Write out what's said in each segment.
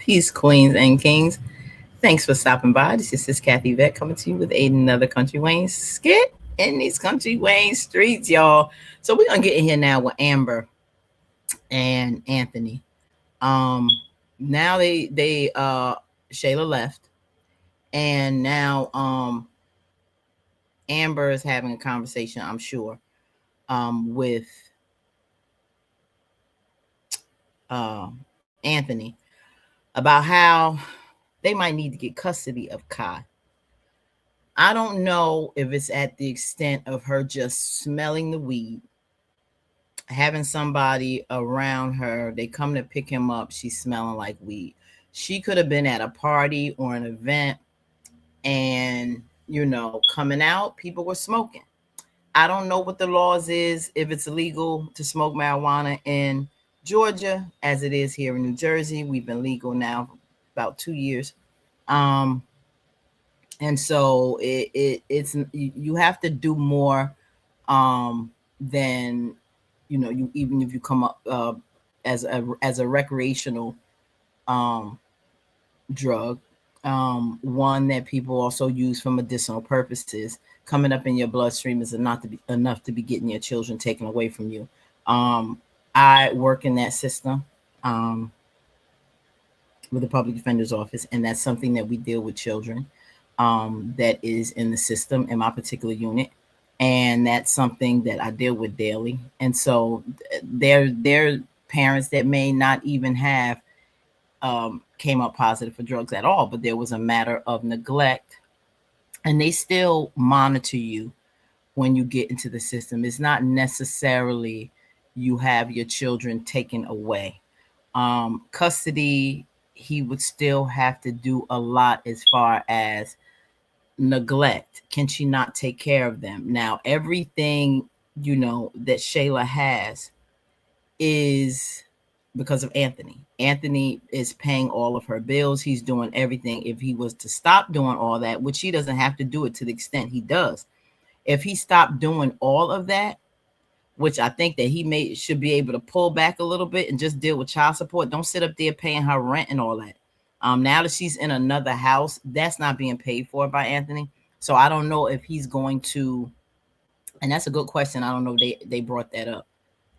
Peace, queens and kings. Thanks for stopping by. This is Kathy Vett coming to you with another Country Wayne skit in these Country Wayne streets, y'all. So we're gonna get in here now with Amber and Anthony. Um, now they Shayla left, and now Amber is having a conversation, I'm sure, with Anthony about how they might need to get custody of Kai. I don't know if it's at the extent of her just smelling the weed, having somebody around her, they come to pick him up, she's smelling like weed. She could have been at a party or an event and, coming out, people were smoking. I don't know what the laws is, if it's illegal to smoke marijuana in Georgia as it is here in New Jersey. We've been legal now for about 2 years. And so it's you have to do more than you, even if you come up as a recreational drug, one that people also use for medicinal purposes. Coming up in your bloodstream is enough to be getting your children taken away from you. I work in that system with the public defender's office, and that's something that we deal with children that is in the system in my particular unit, and that's something that I deal with daily. And so there are parents that may not even have came up positive for drugs at all, but there was a matter of neglect, and they still monitor you when you get into the system. It's not necessarily you have your children taken away. Custody, he would still have to do a lot as far as neglect. Can she not take care of them? Now, everything, that Shayla has is because of Anthony. Anthony is paying all of her bills. He's doing everything. If he was to stop doing all that, which he doesn't have to do it to the extent he does, if he stopped doing all of that, which I think that should be able to pull back a little bit and just deal with child support. Don't sit up there paying her rent and all that. Now that she's in another house, that's not being paid for by Anthony. So I don't know if he's going to, and that's a good question. I don't know if they brought that up.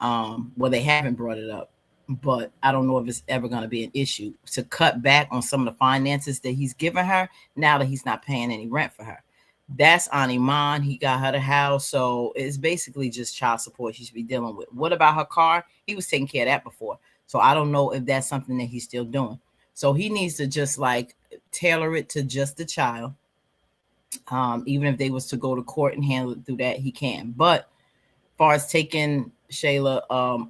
Well, they haven't brought it up, but I don't know if it's ever going to be an issue to cut back on some of the finances that he's given her now that he's not paying any rent for her. That's on Iman. He got her the house. So it's basically just child support she should be dealing with. What about her car? He was taking care of that before. So I don't know if that's something that he's still doing. So he needs to just tailor it to just the child. Even if they was to go to court and handle it through that, he can. But as far as taking Shayla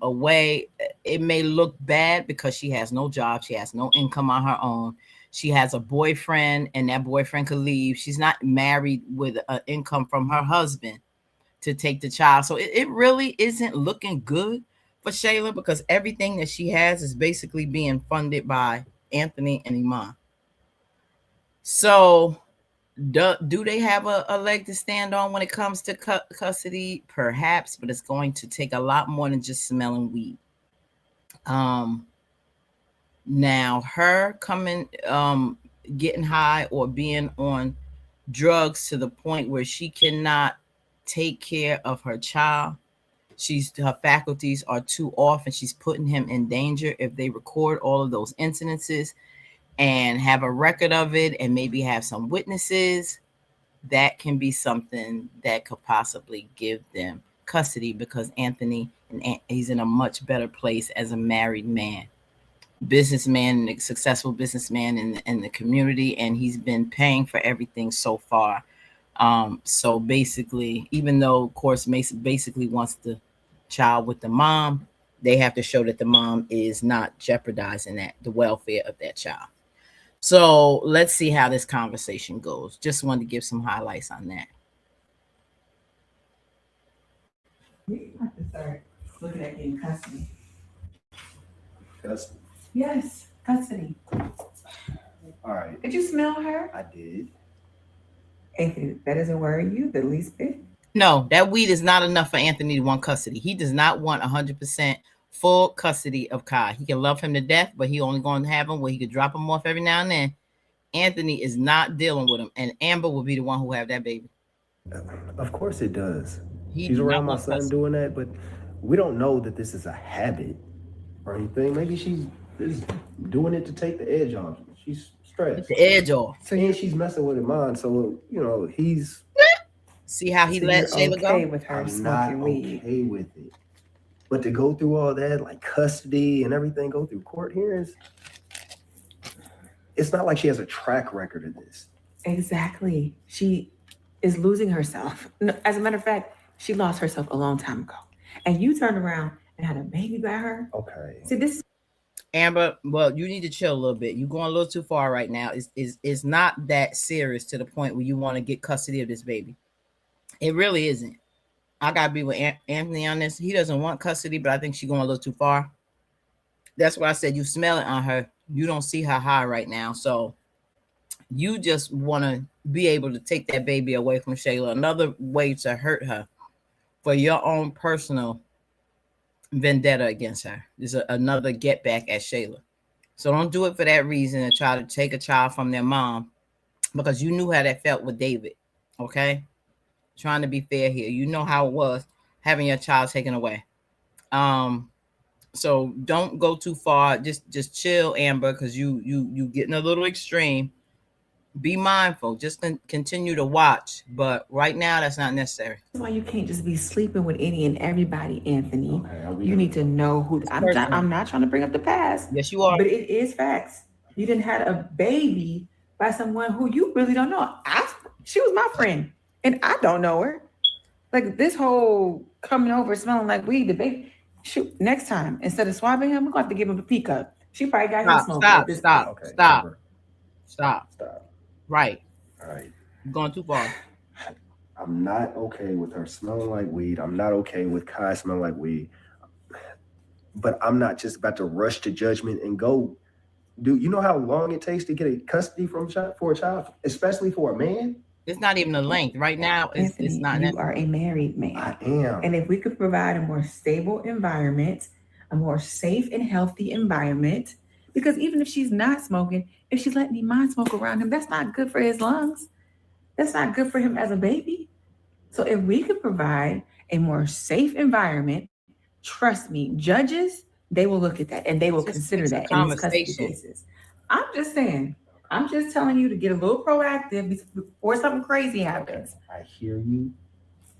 away, it may look bad because she has no job. She has no income on her own. She has a boyfriend, and that boyfriend could leave. She's not married with an income from her husband to take the child. So it really isn't looking good for Shayla because everything that she has is basically being funded by Anthony and Iman. So do they have a leg to stand on when it comes to custody? Perhaps, but it's going to take a lot more than just smelling weed. Now her coming, getting high or being on drugs to the point where she cannot take care of her child. Her faculties are too off and she's putting him in danger. If they record all of those incidences and have a record of it and maybe have some witnesses, that can be something that could possibly give them custody because Anthony, he's in a much better place as a married man, businessman, a successful businessman in the community, and he's been paying for everything so far. So basically, even though, of course, Mason basically wants the child with the mom, they have to show that the mom is not jeopardizing the welfare of that child. So let's see how this conversation goes. Just wanted to give some highlights on that. We have to start looking at getting custody. Custody. Yes, custody. All right. Did you smell her? I did. Anthony, that doesn't worry you the least bit? No, that weed is not enough for Anthony to want custody. He does not want 100% full custody of Kai. He can love him to death, but he only going to have him where he could drop him off every now and then. Anthony is not dealing with him, and Amber will be the one who have that baby. Of course it does. He She's do not around my want son custody. doing that, but we don't know that this is a habit or anything. Maybe she's just doing it to take the edge off. She's stressed. The edge off. So And she's messing with his mind. So, he's See how he so let you're Shayla okay go? with her I'm not smoking weed. okay with it. But to go through all that, like custody and everything, go through court hearings, it's not like she has a track record of this. Exactly. She is losing herself. No, as a matter of fact, she lost herself a long time ago. And you turned around and had a baby by her. Okay. See, this is Amber, well, you need to chill a little bit. You're going a little too far right now. It's not that serious to the point where you want to get custody of this baby. It really isn't. I gotta be with Anthony on this. He doesn't want custody, but I think she's going a little too far. That's why I said you smell it on her. You don't see her high right now, so you just want to be able to take that baby away from Shayla. Another way to hurt her for your own personal vendetta against her is another get back at Shayla. So don't do it for that reason and try to take a child from their mom, because you knew how that felt with David. Okay, trying to be fair here. You know how it was having your child taken away. So don't go too far. Just chill, Amber, because you getting a little extreme. Be mindful. Just continue to watch, but right now that's not necessary. why you can't just be sleeping with any and everybody, Anthony. Okay, are we You gonna- need to know who. I'm not trying to bring up the past, Yes, you are. but it is facts. You didn't have a baby by someone who you really don't know. She was my friend, and I don't know her. Like this whole coming over smelling like weed, the baby. Shoot, next time instead of swabbing him, we're going to have to give him a pee cup. She probably got him smoking. at this point. Okay, Stop. Amber, Stop. stop. Right. All right. You're going too far. I'm not okay with her smelling like weed. I'm not okay with Kai smelling like weed. But I'm not just about to rush to judgment and go. Do you know how long it takes to get a custody for a child, especially for a man? It's not even the length. Right now, it's Anthony, not you necessary. are a married man. I am. And if we could provide a more stable environment, a more safe and healthy environment, because even if she's not smoking, if she's letting Iman smoke around him, that's not good for his lungs. That's not good for him as a baby. So if we could provide a more safe environment, trust me, judges, they will look at that and they will Just consider it's a that in these custody conversation. cases. I'm just saying, I'm just telling you to get a little proactive before something crazy happens. I hear you.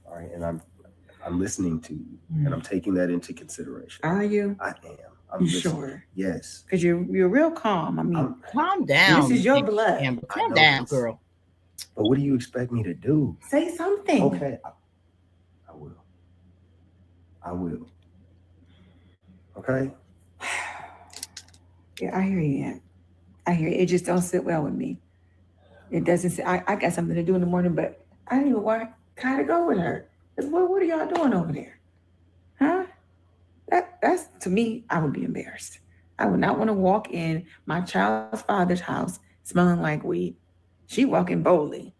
All right, and I'm listening to you, and I'm taking that into consideration. Are you? I am. I'm You listening. sure? Yes. Because you're real calm. I mean, I'm- Calm down. this is your blood. Amber. I Calm know down, this. girl. But what do you expect me to do? Say something. Okay, I will. I will. Okay. Yeah, I hear you. Aunt. I hear you. It just don't sit well with me. It doesn't sit. I got something to do in the morning, but I didn't even want Kai to go with her. 'Cause what are y'all doing over there? Huh? That's to me, I would be embarrassed. I would not want to walk in my child's father's house smelling like weed. She walking boldly.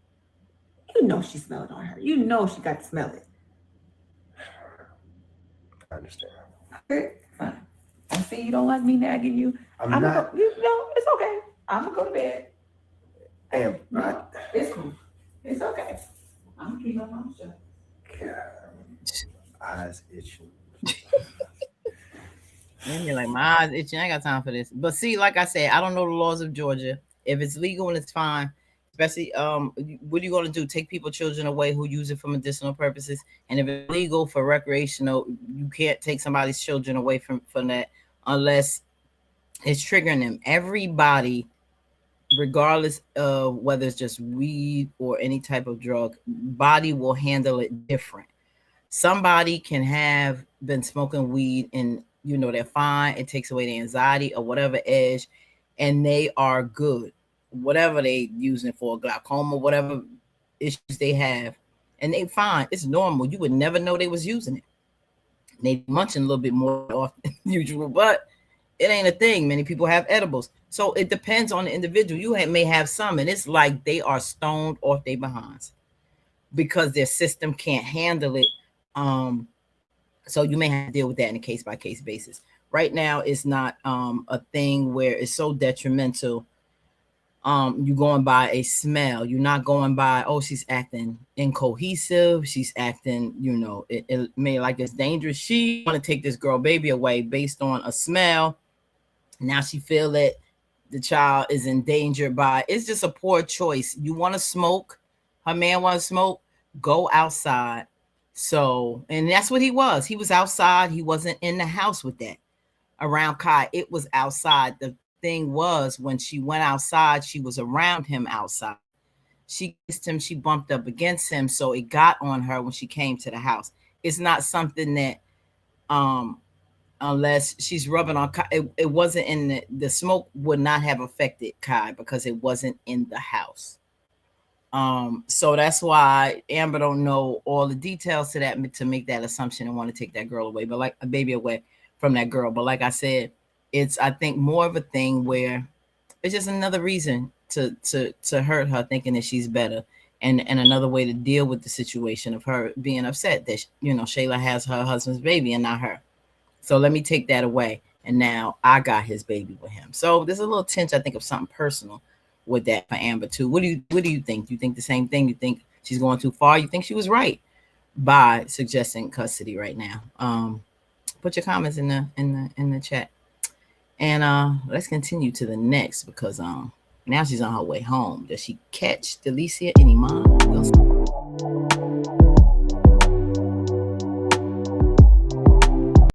You know she smelled on her. You know she got to smell it. I understand. Okay, fine. I see you don't like me nagging you. I'm I'm not. gonna go, no, it's okay. I'm gonna go to bed. Am. No, it's cool. It's okay. I'm gonna keep my mouth shut. Eyes itching. And you're like, my eyes itching. I ain't got time for this. But see, like I said, I don't know the laws of Georgia. If it's legal and it's fine, especially what are you going to do? Take people children away who use it for medicinal purposes? And if it's legal for recreational, you can't take somebody's children away from that unless it's triggering them. Everybody, regardless of whether it's just weed or any type of drug, body will handle it different. Somebody can have been smoking weed and they're fine. It takes away the anxiety or whatever edge, and they are good. Whatever they using it for, glaucoma, whatever issues they have, and they fine. It's normal. You would never know they was using it. They munching a little bit more often than usual, but it ain't a thing. Many people have edibles. So it depends on the individual. You may have some, and it's like they are stoned off their behinds because their system can't handle it So you may have to deal with that in a case by case basis. Right now, it's not a thing where it's so detrimental. You're going by a smell. You're not going by, oh, she's acting incohesive. She's acting, it may like it's dangerous. She want to take this girl baby away based on a smell. Now she feel that the child is endangered by. It's just a poor choice. You want to smoke. Her man want to smoke. Go outside. So, and that's what he was. He was outside. He wasn't in the house with that around Kai. It was outside. The thing was, when she went outside, she was around him outside. She kissed him. She bumped up against him. So it got on her when she came to the house. It's not something that, unless she's rubbing on Kai, it wasn't in the smoke would not have affected Kai because it wasn't in the house. So that's why Amber don't know all the details to that to make that assumption and want to take that girl away, but like a baby away from that girl. But like I said, it's, I think, more of a thing where it's just another reason to hurt her, thinking that she's better, and another way to deal with the situation of her being upset that Shayla has her husband's baby and not her. So let me take that away, and now I got his baby with him. So there's a little tinge, I think, of something personal with that for Amber too. What do you think? Do you think the same thing? You think she's going too far? You think she was right by suggesting custody right now? Put your comments in the chat, and let's continue to the next, because now she's on her way home. Does she catch Delicia and Iman?